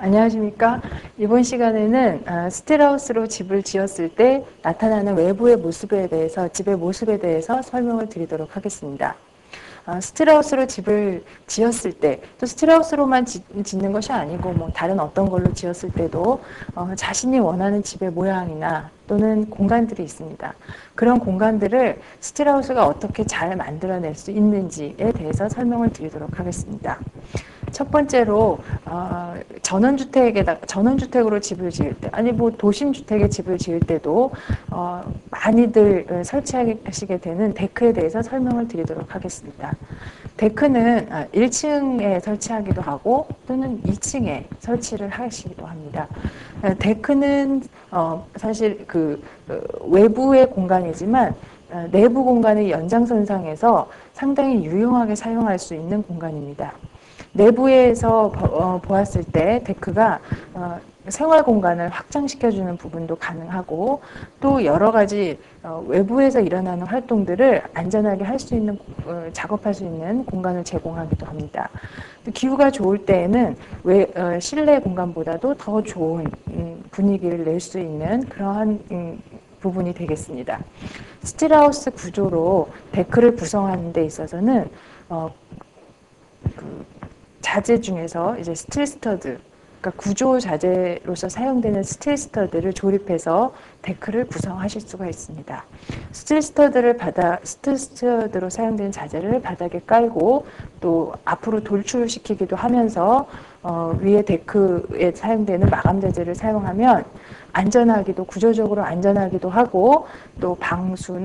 안녕하십니까. 이번 시간에는 스틸하우스로 집을 지었을 때 나타나는 외부의 모습에 대해서, 집의 모습에 대해서 설명을 드리도록 하겠습니다. 스틸하우스로 집을 지었을 때, 또 스틸하우스로만 짓는 것이 아니고 뭐 다른 어떤 걸로 지었을 때도 자신이 원하는 집의 모양이나 또는 공간들이 있습니다. 그런 공간들을 스틸하우스가 어떻게 잘 만들어낼 수 있는지에 대해서 설명을 드리도록 하겠습니다. 첫 번째로 전원주택으로 집을 지을 때, 아니 뭐 도심주택에 집을 지을 때도 많이들 설치하시게 되는 데크에 대해서 설명을 드리도록 하겠습니다. 데크는 1층에 설치하기도 하고 또는 2층에 설치를 하시기도 합니다. 데크는 사실 외부의 공간이지만 내부 공간의 연장선상에서 상당히 유용하게 사용할 수 있는 공간입니다. 내부에서 보았을 때 데크가 생활 공간을 확장시켜주는 부분도 가능하고 또 여러 가지 외부에서 일어나는 활동들을 안전하게 할 수 있는 작업할 수 있는 공간을 제공하기도 합니다. 기후가 좋을 때에는 실내 공간보다도 더 좋은 분위기를 낼 수 있는 그러한 부분이 되겠습니다. 스틸하우스 구조로 데크를 구성하는 데 있어서는 자재 중에서 이제 스틸 스터드, 그러니까 구조 자재로서 사용되는 스틸 스터드를 조립해서 데크를 구성하실 수가 있습니다. 스틸 스터드로 사용되는 자재를 바닥에 깔고 또 앞으로 돌출시키기도 하면서 위에 데크에 사용되는 마감 자재를 사용하면 안전하기도, 구조적으로 안전하기도 하고 또 방수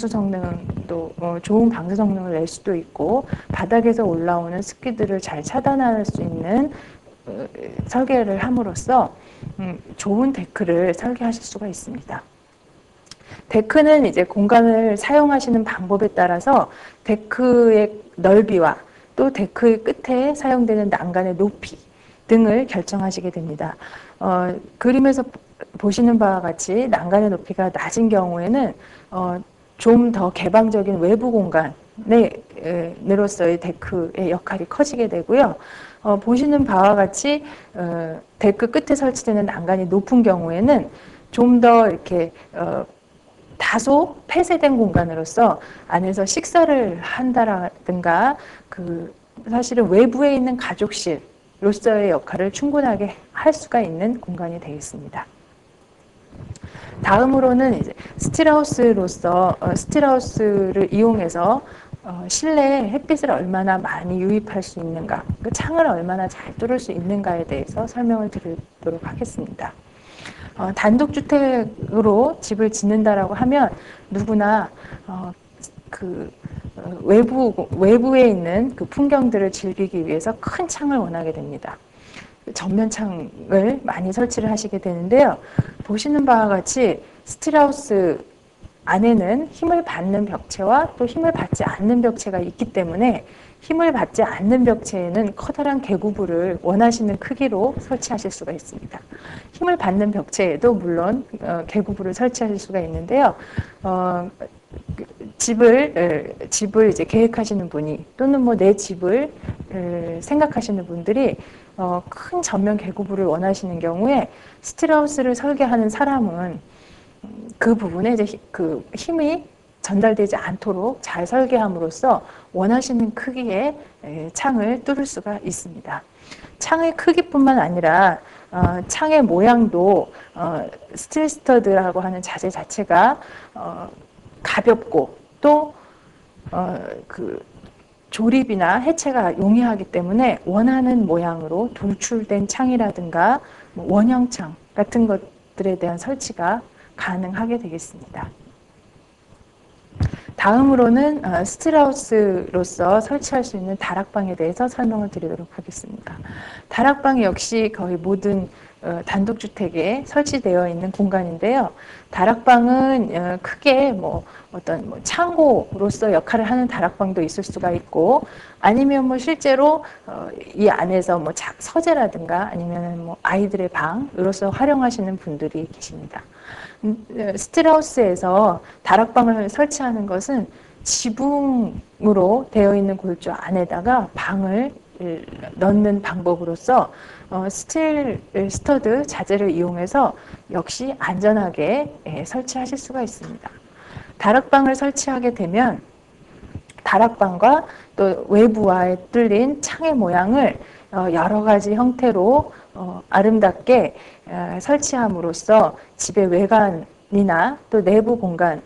성능도 좋은 방수 성능을 낼 수도 있고 바닥에서 올라오는 습기들을 잘 차단할 수 있는 설계를 함으로써 좋은 데크를 설계하실 수가 있습니다. 데크는 이제 공간을 사용하시는 방법에 따라서 데크의 넓이와 또 데크의 끝에 사용되는 난간의 높이 등을 결정하시게 됩니다. 그림에서 보시는 바와 같이 난간의 높이가 낮은 경우에는 좀 더 개방적인 외부 공간으로서의 데크의 역할이 커지게 되고요. 보시는 바와 같이 데크 끝에 설치되는 난간이 높은 경우에는 좀 더 이렇게 다소 폐쇄된 공간으로서 안에서 식사를 한다라든가 사실은 외부에 있는 가족실로서의 역할을 충분하게 할 수가 있는 공간이 되겠습니다. 다음으로는 이제 스틸하우스를 이용해서 실내에 햇빛을 얼마나 많이 유입할 수 있는가, 창을 얼마나 잘 뚫을 수 있는가에 대해서 설명을 드리도록 하겠습니다. 단독주택으로 집을 짓는다라고 하면 누구나 외부에 있는 그 풍경들을 즐기기 위해서 큰 창을 원하게 됩니다. 전면창을 많이 설치를 하시게 되는데요. 보시는 바와 같이 스틸하우스 안에는 힘을 받는 벽체와 또 힘을 받지 않는 벽체가 있기 때문에 힘을 받지 않는 벽체에는 커다란 개구부를 원하시는 크기로 설치하실 수가 있습니다. 힘을 받는 벽체에도 물론 개구부를 설치하실 수가 있는데요. 집을 이제 계획하시는 분이 또는 뭐 내 집을 생각하시는 분들이 큰 전면 개구부를 원하시는 경우에 스틸하우스를 설계하는 사람은 그 부분에 이제 그 힘이 전달되지 않도록 잘 설계함으로써 원하시는 크기의 창을 뚫을 수가 있습니다. 창의 크기뿐만 아니라 창의 모양도 스틸 스터드라고 하는 자재 자체가 가볍고 또 조립이나 해체가 용이하기 때문에 원하는 모양으로 돌출된 창이라든가 원형창 같은 것들에 대한 설치가 가능하게 되겠습니다. 다음으로는 스틸하우스로서 설치할 수 있는 다락방에 대해서 설명을 드리도록 하겠습니다. 다락방 역시 거의 모든 단독주택에 설치되어 있는 공간인데요. 다락방은 크게 어떤 창고로서 역할을 하는 다락방도 있을 수가 있고, 아니면 실제로 이 안에서 서재라든가 아니면 아이들의 방으로서 활용하시는 분들이 계십니다. 스틸하우스에서 다락방을 설치하는 것은 지붕으로 되어 있는 골조 안에다가 방을 넣는 방법으로서 스틸 스터드 자재를 이용해서 역시 안전하게 설치하실 수가 있습니다. 다락방을 설치하게 되면 다락방과 또 외부와의 뚫린 창의 모양을 여러 가지 형태로 아름답게 설치함으로써 집의 외관이나 또 내부 공간,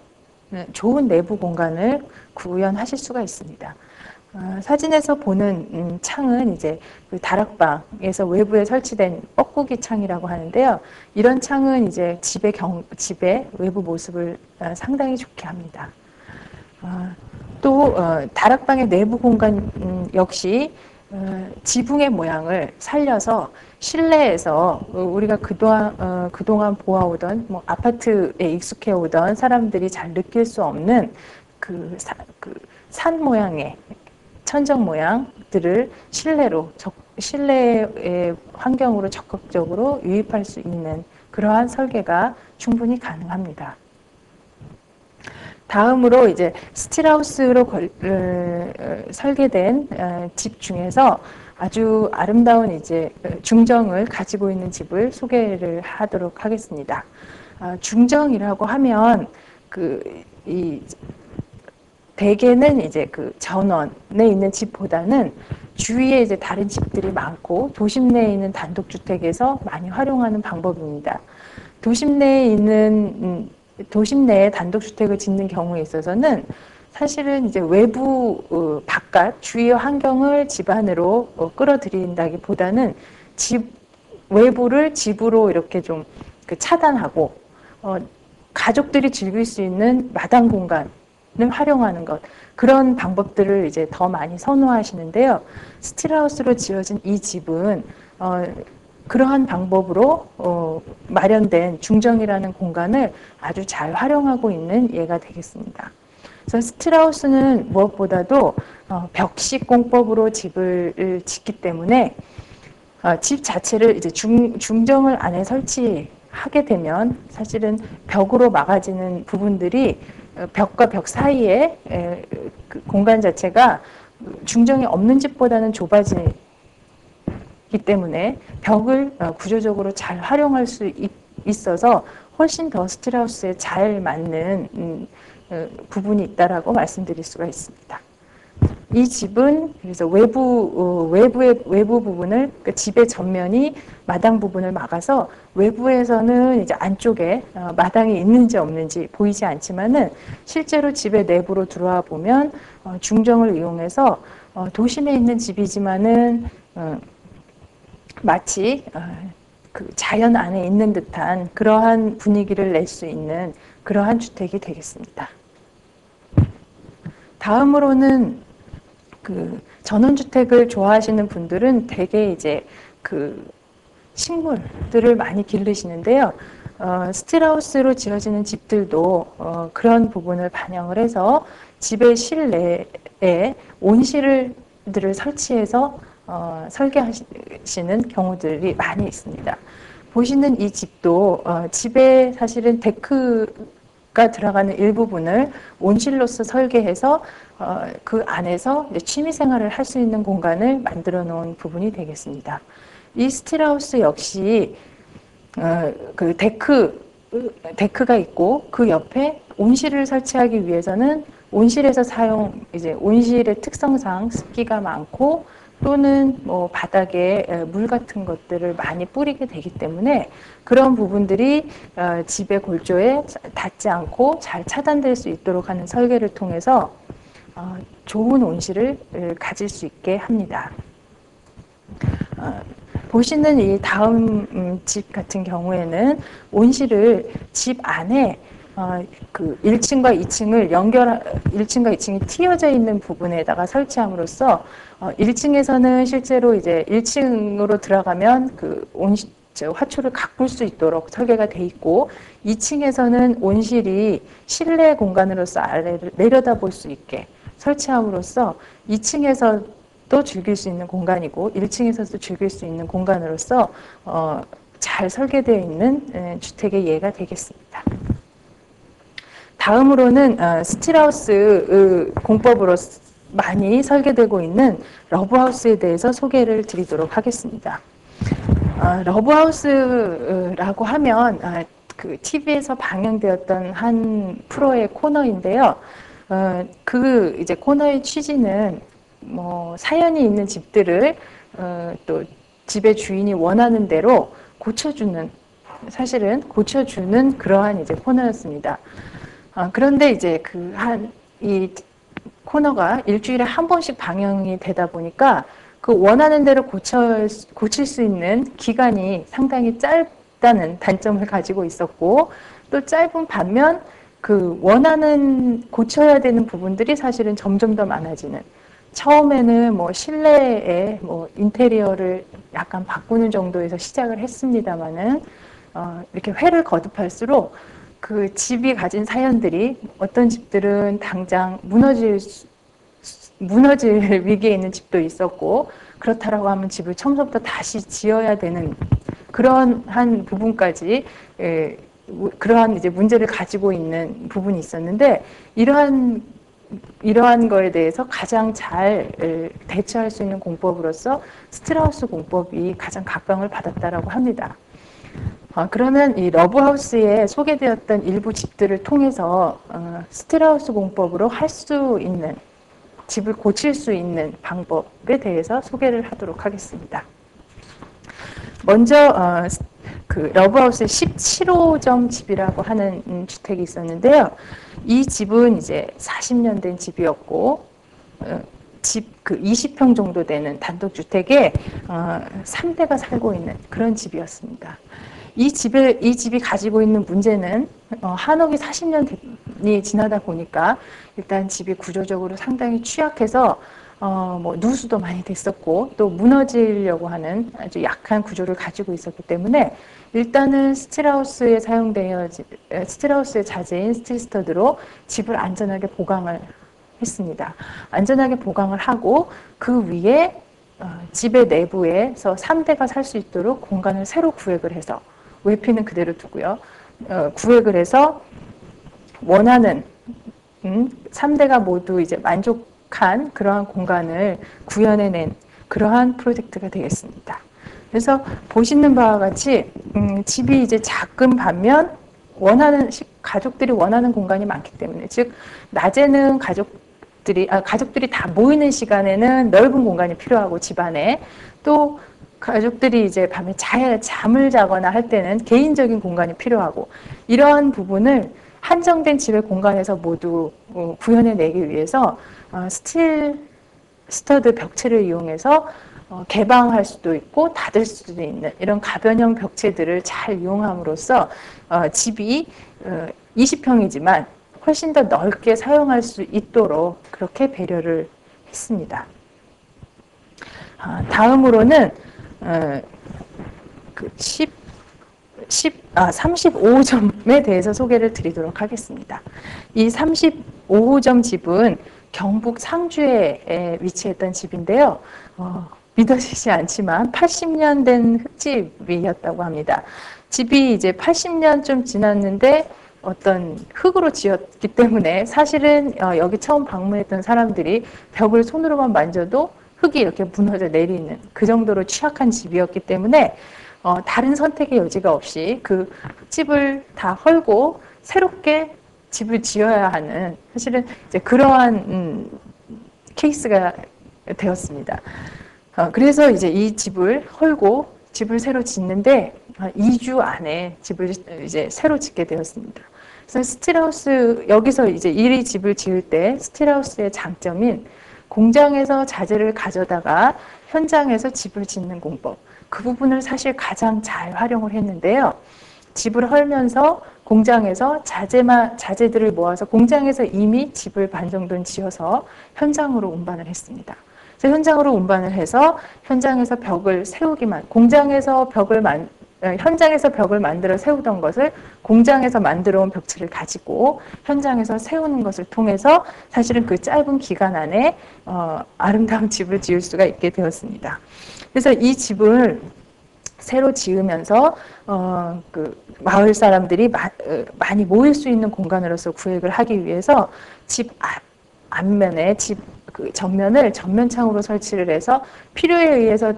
좋은 내부 공간을 구현하실 수가 있습니다. 사진에서 보는 창은 이제 그 다락방에서 외부에 설치된 뻐꾸기 창이라고 하는데요. 이런 창은 이제 집의 외부 모습을 상당히 좋게 합니다. 또 다락방의 내부 공간 역시 지붕의 모양을 살려서 실내에서 우리가 그동안 보아오던 뭐 아파트에 익숙해 오던 사람들이 잘 느낄 수 없는 그 산 모양의 천정 모양들을 실내의 환경으로 적극적으로 유입할 수 있는 그러한 설계가 충분히 가능합니다. 다음으로 이제 스틸하우스로 설계된 집 중에서 아주 아름다운 이제 중정을 가지고 있는 집을 소개를 하도록 하겠습니다. 중정이라고 하면 대개는 이제 그 전원에 있는 집보다는 주위에 이제 다른 집들이 많고 도심 내에 있는 단독주택에서 많이 활용하는 방법입니다. 도심 내에 단독주택을 짓는 경우에 있어서는 사실은 이제 외부, 바깥, 주위 환경을 집 안으로 끌어들인다기보다는 외부를 집으로 이렇게 좀 차단하고, 가족들이 즐길 수 있는 마당 공간을 활용하는 것, 그런 방법들을 이제 더 많이 선호하시는데요. 스틸하우스로 지어진 이 집은, 그러한 방법으로 마련된 중정이라는 공간을 아주 잘 활용하고 있는 예가 되겠습니다. 그래서 스틸하우스는 무엇보다도 벽식 공법으로 집을 짓기 때문에 집 자체를 이제 중정을 안에 설치하게 되면 사실은 벽으로 막아지는 부분들이 벽과 벽 사이에 그 공간 자체가 중정이 없는 집보다는 좁아지기 때문에 벽을 구조적으로 잘 활용할 수 있어서 훨씬 더 스틸하우스에 잘 맞는 부분이 있다라고 말씀드릴 수가 있습니다. 이 집은 그래서 외부 부분을 집의 전면이 마당 부분을 막아서 외부에서는 이제 안쪽에 마당이 있는지 없는지 보이지 않지만은 실제로 집의 내부로 들어와 보면 중정을 이용해서 도심에 있는 집이지만은 마치 그 자연 안에 있는 듯한 그러한 분위기를 낼 수 있는 그러한 주택이 되겠습니다. 다음으로는 그 전원주택을 좋아하시는 분들은 대개 이제 그 식물들을 많이 기르시는데요. 스틸하우스로 지어지는 집들도 그런 부분을 반영을 해서 집의 실내에 온실들을 설치해서 설계하시는 경우들이 많이 있습니다. 보시는 이 집도 집에 사실은 데크가 들어가는 일부분을 온실로서 설계해서 그 안에서 취미 생활을 할 수 있는 공간을 만들어 놓은 부분이 되겠습니다. 이 스틸하우스 역시 그 데크가 있고 그 옆에 온실을 설치하기 위해서는 온실에서 온실의 특성상 습기가 많고 또는 뭐 바닥에 물 같은 것들을 많이 뿌리게 되기 때문에 그런 부분들이 집의 골조에 닿지 않고 잘 차단될 수 있도록 하는 설계를 통해서 좋은 온실을 가질 수 있게 합니다. 보시는 이 다음 집 같은 경우에는 온실을 집 안에 그 1층과 2층을 1층과 2층이 튀어져 있는 부분에다가 설치함으로써 1층에서는 실제로 이제 1층으로 들어가면 그 화초를 가꿀 수 있도록 설계가 돼 있고 2층에서는 온실이 실내 공간으로서 아래를 내려다볼 수 있게 설치함으로써 2층에서도 즐길 수 있는 공간이고 1층에서도 즐길 수 있는 공간으로서 잘 설계되어 있는 주택의 예가 되겠습니다. 다음으로는 스틸하우스 공법으로 많이 설계되고 있는 러브하우스에 대해서 소개를 드리도록 하겠습니다. 러브하우스라고 하면 그 TV에서 방영되었던 한 프로의 코너인데요. 그 이제 코너의 취지는 뭐 사연이 있는 집들을 또 집의 주인이 원하는 대로 고쳐주는, 사실은 고쳐주는 그러한 이제 코너였습니다. 그런데 이제 이 코너가 일주일에 한 번씩 방영이 되다 보니까 그 원하는 대로 고칠 수 있는 기간이 상당히 짧다는 단점을 가지고 있었고, 또 짧은 반면 그 원하는 고쳐야 되는 부분들이 사실은 점점 더 많아지는, 처음에는 뭐 실내에 뭐 인테리어를 약간 바꾸는 정도에서 시작을 했습니다마는 이렇게 회를 거듭할수록 그 집이 가진 사연들이, 어떤 집들은 당장 무너질 위기에 있는 집도 있었고, 그렇다라고 하면 집을 처음부터 다시 지어야 되는 그런 한 부분까지, 그러한 이제 문제를 가지고 있는 부분이 있었는데, 이러한 거에 대해서 가장 잘 대처할 수 있는 공법으로서 스트라우스 공법이 가장 각광을 받았다라고 합니다. 그러면 이 러브하우스에 소개되었던 일부 집들을 통해서 스트라우스 공법으로 할 수 있는, 집을 고칠 수 있는 방법에 대해서 소개를 하도록 하겠습니다. 먼저 그 러브하우스의 17호점 집이라고 하는 주택이 있었는데요. 이 집은 이제 40년 된 집이었고, 집 그 20평 정도 되는 단독주택에 3대가 살고 있는 그런 집이었습니다. 이 집이 가지고 있는 문제는 한옥이 40년이 지나다 보니까 일단 집이 구조적으로 상당히 취약해서 뭐 누수도 많이 됐었고, 또 무너지려고 하는 아주 약한 구조를 가지고 있었기 때문에 일단은 스틸하우스의 자재인 스틸스터드로 집을 안전하게 보강을 했습니다. 안전하게 보강을 하고 그 위에 집의 내부에서 3대가 살 수 있도록 공간을 새로 구획을 해서, 외피는 그대로 두고요. 구획을 해서 원하는 3대가 모두 이제 만족한 그러한 공간을 구현해낸 그러한 프로젝트가 되겠습니다. 그래서 보시는 바와 같이 집이 이제 작은 반면 가족들이 원하는 공간이 많기 때문에, 즉 낮에는 가족들이 다 모이는 시간에는 넓은 공간이 필요하고, 집안에 또 가족들이 이제 밤에 잠을 자거나 할 때는 개인적인 공간이 필요하고, 이러한 부분을 한정된 집의 공간에서 모두 구현해내기 위해서 스터드 벽체를 이용해서 개방할 수도 있고 닫을 수도 있는 이런 가변형 벽체들을 잘 이용함으로써 집이 20평이지만 훨씬 더 넓게 사용할 수 있도록 그렇게 배려를 했습니다. 다음으로는 그 35호점에 대해서 소개를 드리도록 하겠습니다. 이 35호점 집은 경북 상주에 위치했던 집인데요. 믿어지지 않지만 80년 된 흙집이었다고 합니다. 집이 이제 80년 좀 지났는데 어떤 흙으로 지었기 때문에 사실은 여기 처음 방문했던 사람들이 벽을 손으로만 만져도 흙이 이렇게 무너져 내리는 그 정도로 취약한 집이었기 때문에 다른 선택의 여지가 없이 그 흙집을 다 헐고 새롭게 집을 지어야 하는, 사실은 이제 그러한 케이스가 되었습니다. 그래서 이제 이 집을 헐고 집을 새로 짓는데 2주 안에 집을 이제 새로 짓게 되었습니다. 그래서 스틸하우스, 여기서 이제 이 집을 지을 때 스틸하우스의 장점인 공장에서 자재를 가져다가 현장에서 집을 짓는 공법, 그 부분을 사실 가장 잘 활용을 했는데요. 집을 헐면서 공장에서 자재들을 모아서 공장에서 이미 집을 반 정도는 지어서 현장으로 운반을 했습니다. 그래서 현장으로 운반을 해서 현장에서 벽을 세우기만, 현장에서 벽을 만들어 세우던 것을 공장에서 만들어 온 벽체를 가지고 현장에서 세우는 것을 통해서 사실은 그 짧은 기간 안에 아름다운 집을 지을 수가 있게 되었습니다. 그래서 이 집을 새로 지으면서 그 마을 사람들이 많이 모일 수 있는 공간으로서 구획을 하기 위해서 집 앞면에 그 전면을 전면창으로 설치를 해서 필요에 의해서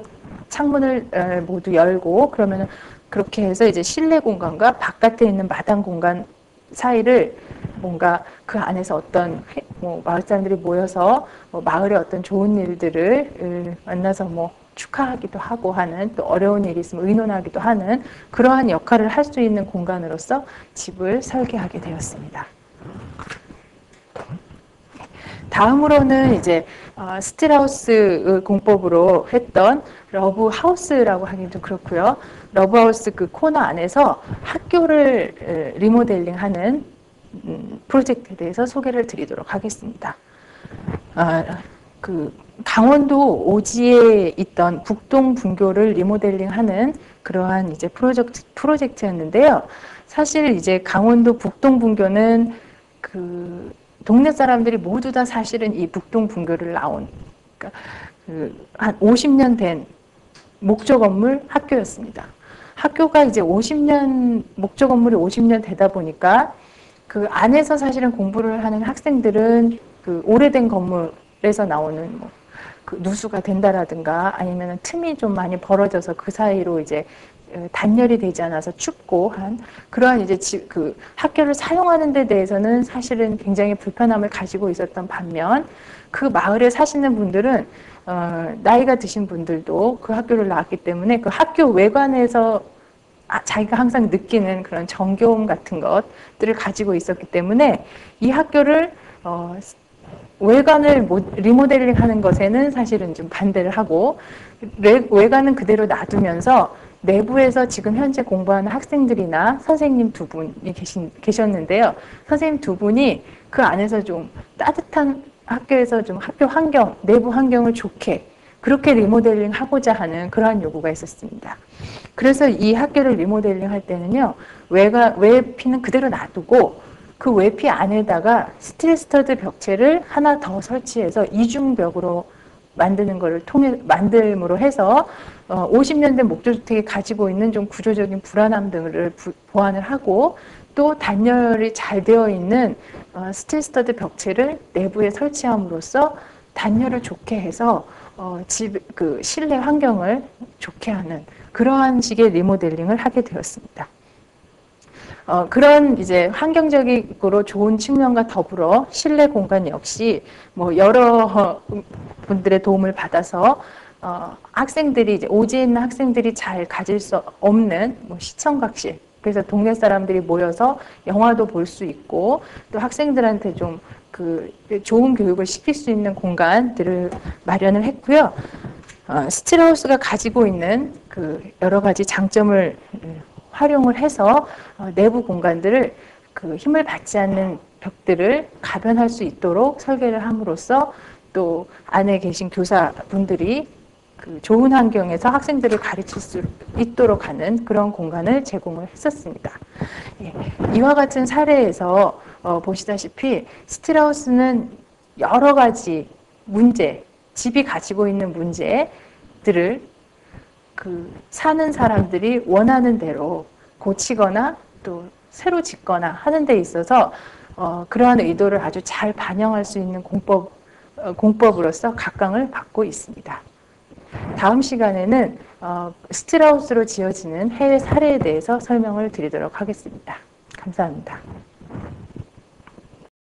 창문을 모두 열고 그러면 그렇게 해서 이제 실내 공간과 바깥에 있는 마당 공간 사이를 뭔가 그 안에서 어떤 뭐 마을 사람들이 모여서 뭐 마을의 어떤 좋은 일들을 만나서 뭐 축하하기도 하고 하는 또 어려운 일이 있으면 의논하기도 하는 그러한 역할을 할 수 있는 공간으로서 집을 설계하게 되었습니다. 다음으로는 이제 스틸하우스 공법으로 했던 러브하우스라고 하긴 좀 그렇고요. 러브하우스 그 코너 안에서 학교를 리모델링하는 프로젝트에 대해서 소개를 드리도록 하겠습니다. 그 강원도 오지에 있던 북동 분교를 리모델링하는 그러한 이제 프로젝트였는데요. 사실 이제 강원도 북동 분교는 그 동네 사람들이 모두 다 사실은 이 북동 분교를 나온 그러니까 한 50년 된 목조 건물 학교였습니다. 학교가 이제 50년 목조 건물이 50년 되다 보니까 그 안에서 사실은 공부를 하는 학생들은 그 오래된 건물에서 나오는 뭐 그 누수가 된다라든가 아니면 틈이 좀 많이 벌어져서 그 사이로 이제 단열이 되지 않아서 춥고 한 그러한 이제 그 학교를 사용하는 데 대해서는 사실은 굉장히 불편함을 가지고 있었던 반면 그 마을에 사시는 분들은 나이가 드신 분들도 그 학교를 나왔기 때문에 그 학교 외관에서 자기가 항상 느끼는 그런 정겨움 같은 것들을 가지고 있었기 때문에 이 학교를 외관을 리모델링 하는 것에는 사실은 좀 반대를 하고 외관은 그대로 놔두면서 내부에서 지금 현재 공부하는 학생들이나 선생님 두 분이 계셨는데요. 선생님 두 분이 그 안에서 좀 따뜻한 학교에서 좀 학교 환경, 내부 환경을 좋게 그렇게 리모델링 하고자 하는 그러한 요구가 있었습니다. 그래서 이 학교를 리모델링 할 때는요, 외피는 그대로 놔두고 그 외피 안에다가 스틸 스터드 벽체를 하나 더 설치해서 이중벽으로 만드는 것을 만들므로 해서 50년 된 목조주택이 가지고 있는 좀 구조적인 불안함 등을 보완을 하고 또 단열이 잘 되어 있는 스틸 스터드 벽체를 내부에 설치함으로써 단열을 좋게 해서 그 실내 환경을 좋게 하는 그러한 식의 리모델링을 하게 되었습니다. 그런 이제 환경적으로 좋은 측면과 더불어 실내 공간 역시 뭐 여러 분들의 도움을 받아서 학생들이 이제 오지에 있는 학생들이 잘 가질 수 없는 뭐 시청각실 그래서 동네 사람들이 모여서 영화도 볼 수 있고 또 학생들한테 좀 그 좋은 교육을 시킬 수 있는 공간들을 마련을 했고요. 스틸하우스가 가지고 있는 그 여러 가지 장점을 활용을 해서 내부 공간들을 그 힘을 받지 않는 벽들을 가변할 수 있도록 설계를 함으로써 또 안에 계신 교사분들이 그 좋은 환경에서 학생들을 가르칠 수 있도록 하는 그런 공간을 제공을 했었습니다. 예, 이와 같은 사례에서 보시다시피 스틸하우스는 여러 가지 문제, 집이 가지고 있는 문제들을 그 사는 사람들이 원하는 대로 고치거나 또 새로 짓거나 하는 데 있어서 그러한 의도를 아주 잘 반영할 수 있는 공법으로서 각광을 받고 있습니다. 다음 시간에는 스틸하우스로 지어지는 해외 사례에 대해서 설명을 드리도록 하겠습니다. 감사합니다.